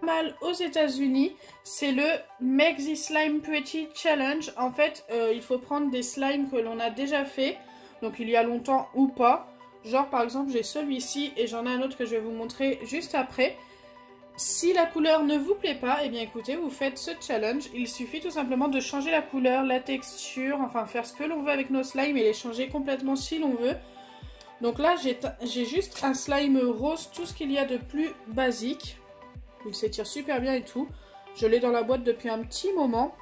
mal aux États-Unis, c'est le Make This Slime Pretty Challenge. En fait, il faut prendre des slimes que l'on a déjà fait, donc il y a longtemps ou pas. Genre par exemple, j'ai celui-ci et j'en ai un autre que je vais vous montrer juste après. Si la couleur ne vous plaît pas, eh bien écoutez, vous faites ce challenge. Il suffit tout simplement de changer la couleur, la texture, enfin faire ce que l'on veut avec nos slimes et les changer complètement si l'on veut. Donc là, j'ai juste un slime rose, tout ce qu'il y a de plus basique. Il s'étire super bien et tout. Je l'ai dans la boîte depuis un petit moment.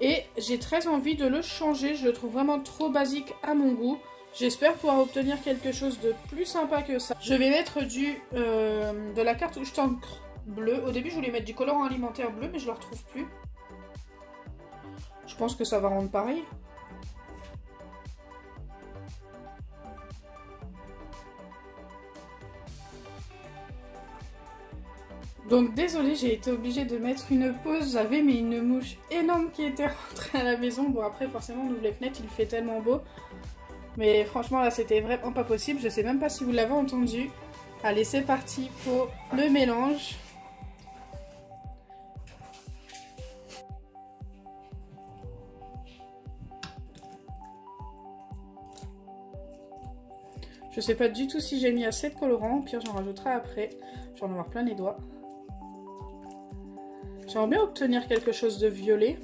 Et j'ai très envie de le changer. Je le trouve vraiment trop basique à mon goût. J'espère pouvoir obtenir quelque chose de plus sympa que ça. Je vais mettre de la cartouche d'encre bleue. Au début, je voulais mettre du colorant alimentaire bleu, mais je ne le retrouve plus. Je pense que ça va rendre pareil. Donc désolée, j'ai été obligée de mettre une pause. J'avais mais une mouche énorme qui était rentrée à la maison. Bon après forcément on ouvre les fenêtres, il fait tellement beau. Mais franchement là c'était vraiment pas possible. Je sais même pas si vous l'avez entendu. Allez c'est parti pour le mélange. Je sais pas du tout si j'ai mis assez de colorant. Au pire j'en rajouterai après. Je vais en avoir plein les doigts. J'aimerais bien obtenir quelque chose de violet.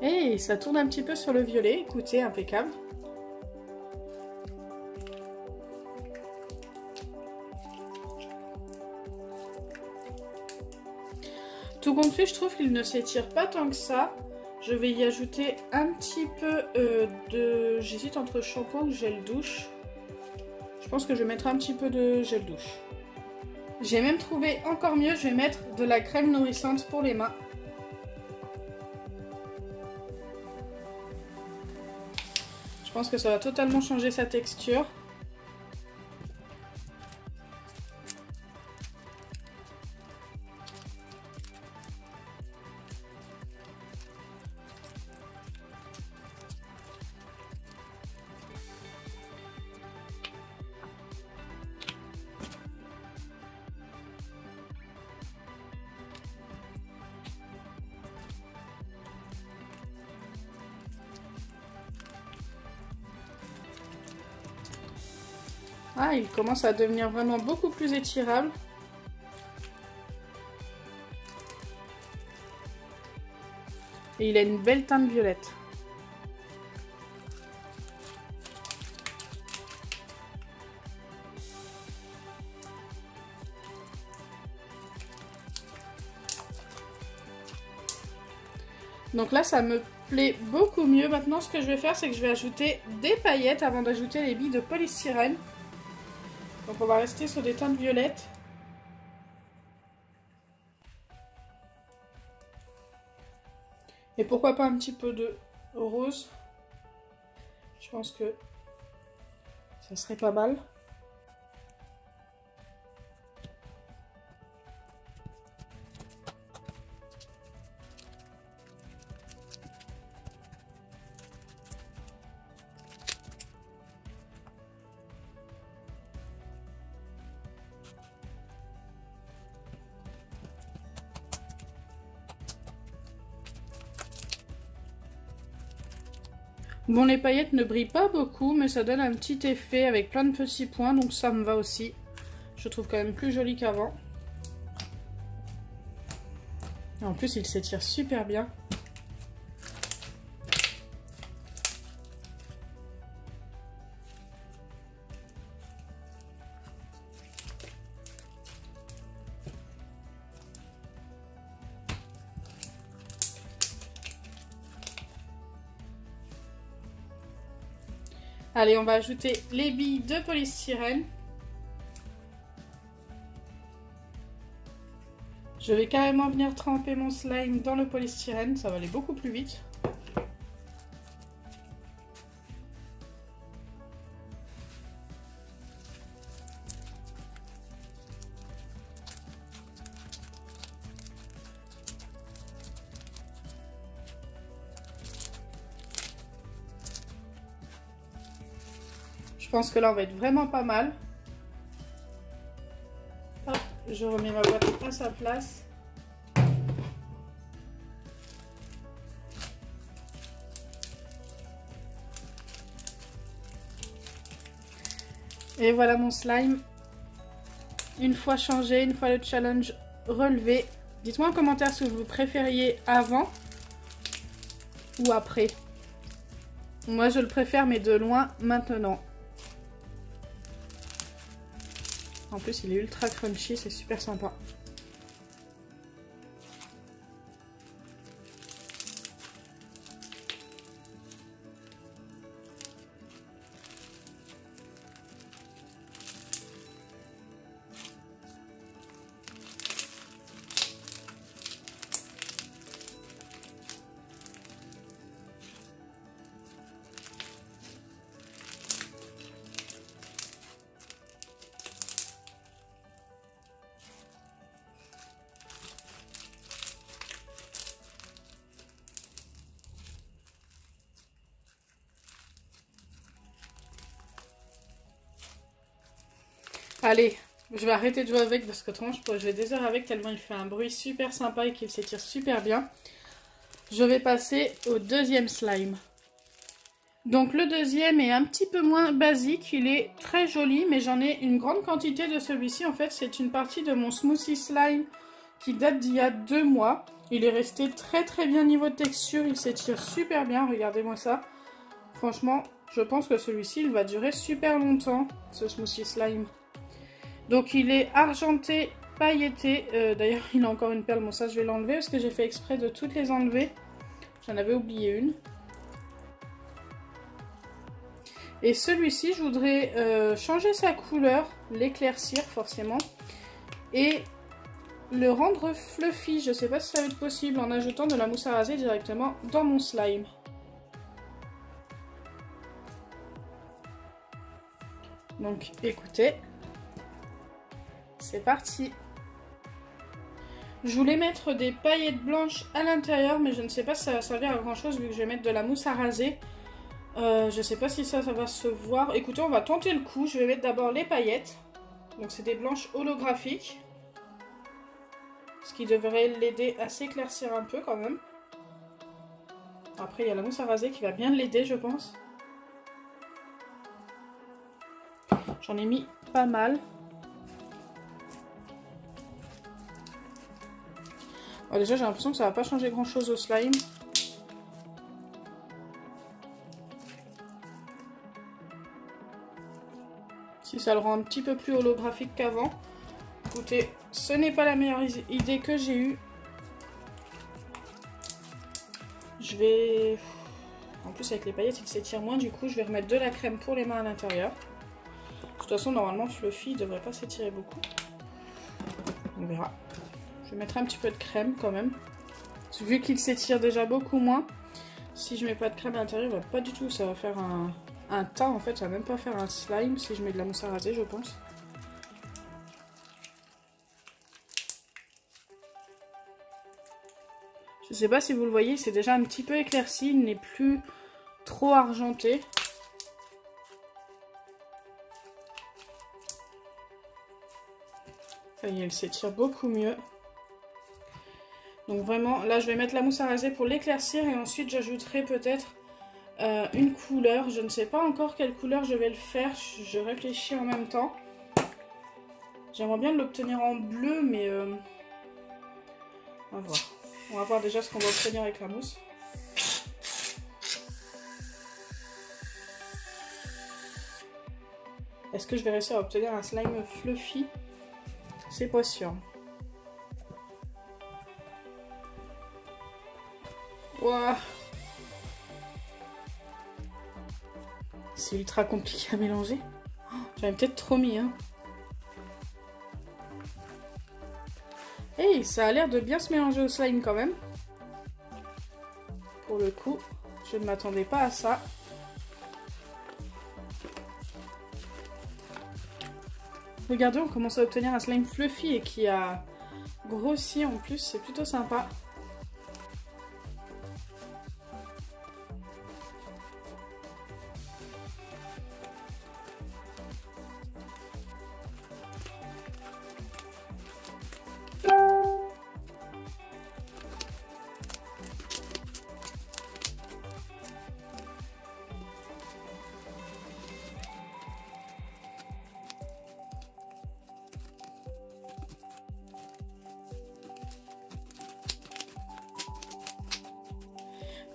Et ça tourne un petit peu sur le violet. Écoutez, impeccable. Tout compte fait, je trouve qu'il ne s'étire pas tant que ça. Je vais y ajouter un petit peu de... J'hésite entre shampoing ou gel douche. Je pense que je vais mettre un petit peu de gel douche. J'ai même trouvé encore mieux, je vais mettre de la crème nourrissante pour les mains. Je pense que ça va totalement changer sa texture. Ah, il commence à devenir vraiment beaucoup plus étirable. Et il a une belle teinte violette. Donc là, ça me plaît beaucoup mieux. Maintenant, ce que je vais faire, c'est que je vais ajouter des paillettes avant d'ajouter les billes de polystyrène. Donc on va rester sur des teintes violettes. Et pourquoi pas un petit peu de rose. Je pense que ça serait pas mal. Bon, les paillettes ne brillent pas beaucoup, mais ça donne un petit effet avec plein de petits points, donc ça me va aussi. Je trouve quand même plus joli qu'avant. En plus, il s'étire super bien. Allez, on va ajouter les billes de polystyrène. Je vais carrément venir tremper mon slime dans le polystyrène, ça va aller beaucoup plus vite. Je pense que là, on va être vraiment pas mal. Hop, je remets ma boîte à sa place. Et voilà mon slime. Une fois changé, une fois le challenge relevé. Dites-moi en commentaire si vous préfériez avant ou après. Moi je le préfère mais de loin maintenant. En plus il est ultra crunchy, c'est super sympa. Allez, je vais arrêter de jouer avec parce que autrement je pourrais jouer des heures avec tellement il fait un bruit super sympa et qu'il s'étire super bien. Je vais passer au deuxième slime. Donc le deuxième est un petit peu moins basique, il est très joli mais j'en ai une grande quantité de celui-ci. En fait c'est une partie de mon smoothie slime qui date d'il y a 2 mois. Il est resté très bien niveau texture, il s'étire super bien, regardez-moi ça. Franchement, je pense que celui-ci il va durer super longtemps, ce smoothie slime. Donc il est argenté, pailleté. D'ailleurs il a encore une perle. Bon ça je vais l'enlever parce que j'ai fait exprès de toutes les enlever. J'en avais oublié une. Et celui-ci je voudrais changer sa couleur, l'éclaircir forcément. Et le rendre fluffy. Je sais pas si ça va être possible en ajoutant de la mousse à raser directement dans mon slime. Donc écoutez. C'est parti. Je voulais mettre des paillettes blanches à l'intérieur, mais je ne sais pas si ça va servir à grand chose vu que je vais mettre de la mousse à raser. Je ne sais pas si ça va se voir. Écoutez, on va tenter le coup. Je vais mettre d'abord les paillettes. Donc c'est des blanches holographiques. Ce qui devrait l'aider à s'éclaircir un peu quand même. Après, il y a la mousse à raser qui va bien l'aider, je pense. J'en ai mis pas mal. Alors déjà j'ai l'impression que ça va pas changer grand chose au slime. Si ça le rend un petit peu plus holographique qu'avant. Écoutez, ce n'est pas la meilleure idée que j'ai eue. Je vais... En plus avec les paillettes il s'étire moins, du coup je vais remettre de la crème pour les mains à l'intérieur. De toute façon normalement Fluffy il devrait pas s'étirer beaucoup. On verra. Je vais mettre un petit peu de crème quand même. Vu qu'il s'étire déjà beaucoup moins, si je mets pas de crème à l'intérieur, il va pas du tout. Ça va faire un tas en fait. Ça va même pas faire un slime si je mets de la mousse à raser, je pense. Je sais pas si vous le voyez, c'est déjà un petit peu éclairci. Il n'est plus trop argenté. Ça y est, il s'étire beaucoup mieux. Donc vraiment, là je vais mettre la mousse à raser pour l'éclaircir et ensuite j'ajouterai peut-être une couleur. Je ne sais pas encore quelle couleur je vais le faire, je réfléchis en même temps. J'aimerais bien l'obtenir en bleu mais on va voir. On va voir déjà ce qu'on va obtenir avec la mousse. Est-ce que je vais réussir à obtenir un slime fluffy? C'est pas sûr. Wow. C'est ultra compliqué à mélanger. Oh, j'avais peut-être trop mis. Hein. Hey, ça a l'air de bien se mélanger au slime quand même. Pour le coup, je ne m'attendais pas à ça. Regardez, on commence à obtenir un slime fluffy et qui a grossi en plus. C'est plutôt sympa.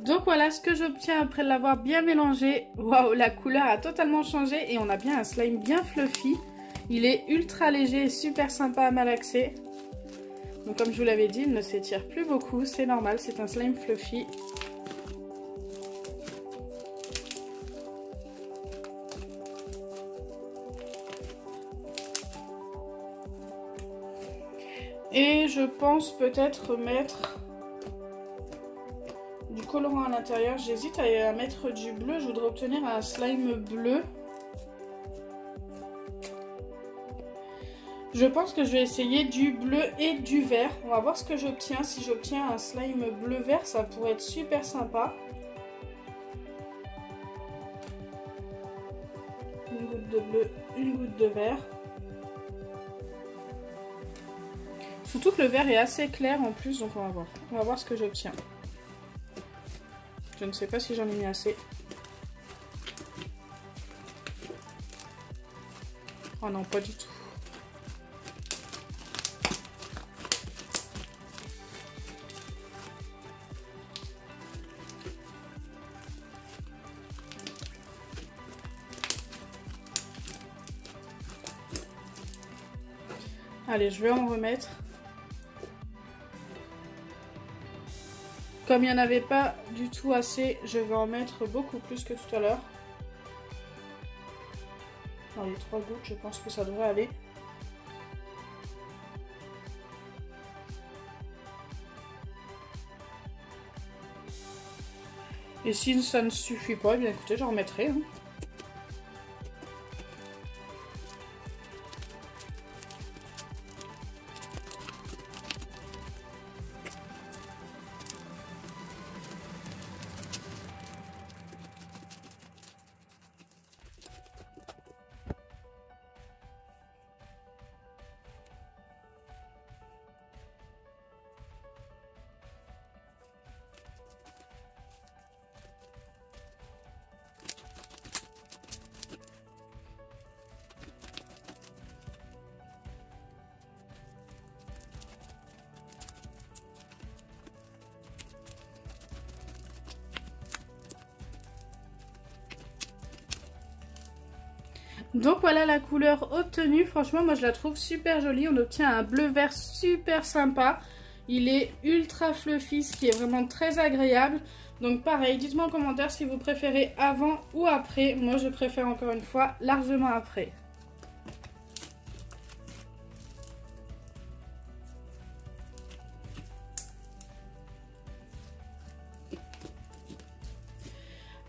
Donc voilà ce que j'obtiens après l'avoir bien mélangé. Waouh, la couleur a totalement changé et on a bien un slime bien fluffy. Il est ultra léger et super sympa à malaxer. Donc comme je vous l'avais dit, il ne s'étire plus beaucoup, c'est normal, c'est un slime fluffy. Et je pense peut-être mettre du colorant à l'intérieur. J'hésite à mettre du bleu, je voudrais obtenir un slime bleu. Je pense que je vais essayer du bleu et du vert. On va voir ce que j'obtiens. Si j'obtiens un slime bleu-vert, ça pourrait être super sympa. Une goutte de bleu, une goutte de vert. Surtout que le vert est assez clair en plus, donc on va voir. On va voir ce que j'obtiens. Je ne sais pas si j'en ai mis assez. Oh non, pas du tout. Allez, je vais en remettre. Comme il n'y en avait pas du tout assez, je vais en mettre beaucoup plus que tout à l'heure. Dans les 3 gouttes, je pense que ça devrait aller. Et si ça ne suffit pas, eh bien écoutez, j'en remettrai. Hein. Donc voilà la couleur obtenue, franchement moi je la trouve super jolie, on obtient un bleu vert super sympa, il est ultra fluffy, ce qui est vraiment très agréable. Donc pareil, dites-moi en commentaire si vous préférez avant ou après, moi je préfère encore une fois largement après.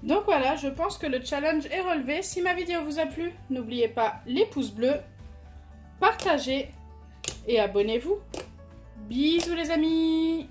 Donc voilà, je pense que le challenge est relevé. Si ma vidéo vous a plu, n'oubliez pas les pouces bleus, partagez et abonnez-vous. Bisous les amis!